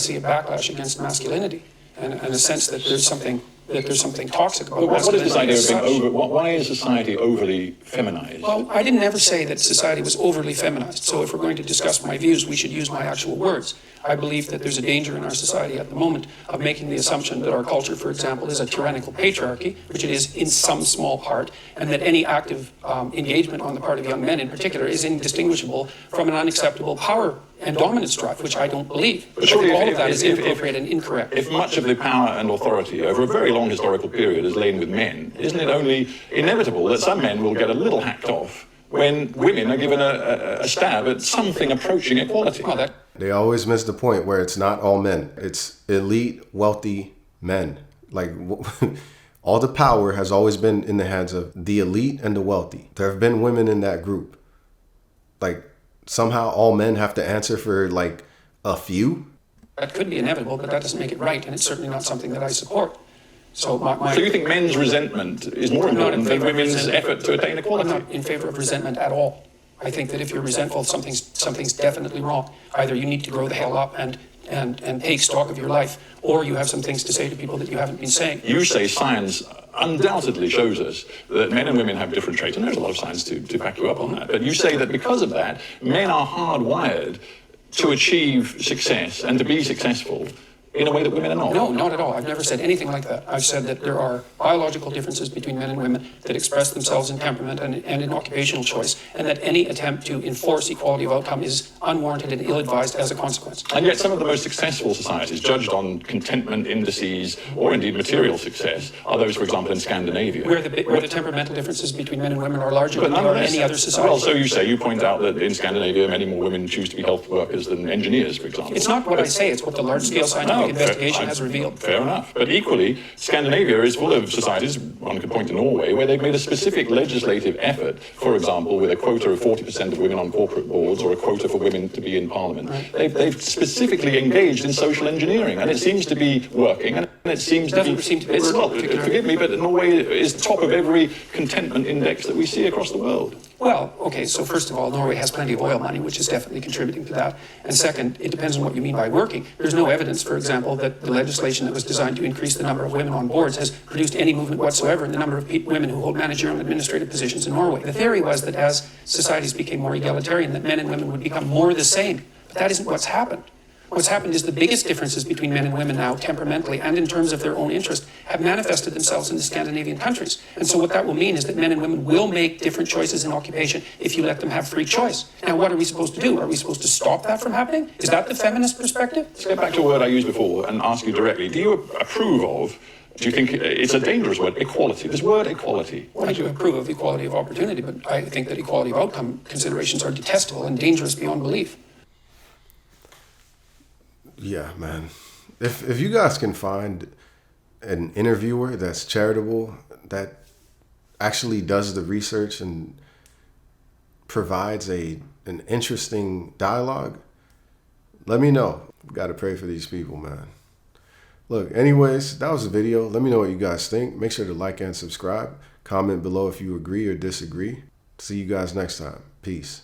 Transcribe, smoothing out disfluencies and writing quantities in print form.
see a backlash against masculinity and a sense that there's something toxic about what is masculinity. this idea of being why is society overly feminized? Well, I didn't ever say that society was overly feminized. So if we're going to discuss my views, we should use my actual words. I believe that there's a danger in our society at the moment of making the assumption that our culture, for example, is a tyrannical patriarchy, which it is in some small part, and that any active engagement on the part of young men in particular is indistinguishable from an unacceptable power and dominance drive, which I don't believe. But surely all of that is inappropriate and incorrect. If much of the power and authority over a very long historical period is lain with men, isn't it only inevitable that some men will get a little hacked off when women are given a stab at something approaching equality? Well, they always miss the point where it's not all men. It's elite, wealthy men. Like, all the power has always been in the hands of the elite and the wealthy. There have been women in that group. Like, somehow all men have to answer for, like, a few? that could be inevitable, but that doesn't make it right, and it's certainly not something that I support. So So you think men's resentment is more important than women's effort to attain equality? I'm not in favor of resentment at all. I think that if you're resentful, something's definitely wrong. Either you need to grow the hell up and take stock of your life, or you have some things to say to people that you haven't been saying. You say science undoubtedly shows us that men and women have different traits, and there's a lot of science to back you up on that. But you say that because of that, men are hardwired to achieve success and to be successful in a way that women are not. No, not at all. I've never said anything like that. I've said that there are biological differences between men and women that express themselves in temperament and in occupational choice, and that any attempt to enforce equality of outcome is unwarranted and ill-advised as a consequence. And yet some of the most successful societies, judged on contentment indices or indeed material success, are those, for example, in Scandinavia. Where the temperamental differences between men and women are larger than in any other society. Well, so you say, you point out that in Scandinavia many more women choose to be health workers than engineers, for example. It's not what I say, it's what the large-scale scientific investigation has revealed. Fair enough. But equally, Scandinavia is full of societies, one could point to Norway, where they've made a specific legislative effort, for example, with a quota of 40% of women on corporate boards or a quota for women to be in parliament. Right. They've specifically engaged in social engineering, and it seems to be working, and it seems to be... It's not, forgive me, but Norway is top of every contentment index that we see across the world. Well, okay, so first of all, Norway has plenty of oil money, which is definitely contributing to that. And second, it depends on what you mean by working. There's no evidence, for example, that the legislation that was designed to increase the number of women on boards has produced any movement whatsoever in the number of women who hold managerial and administrative positions in Norway. The theory was that as societies became more egalitarian, that men and women would become more the same. But that isn't what's happened. What's happened is the biggest differences between men and women now, temperamentally and in terms of their own interest, have manifested themselves in the Scandinavian countries. And so what that will mean is that men and women will make different choices in occupation if you let them have free choice. Now, what are we supposed to do? Are we supposed to stop that from happening? Is that the feminist perspective? Let's get back to a word I used before and ask you directly. Do you approve of, do you think it's a dangerous word, equality? This word equality. I do approve of equality of opportunity, but I think that equality of outcome considerations are detestable and dangerous beyond belief. Yeah, man. If you guys can find an interviewer that's charitable, that actually does the research and provides an interesting dialogue, let me know. Got to pray for these people, man. Look, anyways, that was the video. Let me know what you guys think. Make sure to like and subscribe. Comment below if you agree or disagree. See you guys next time. Peace.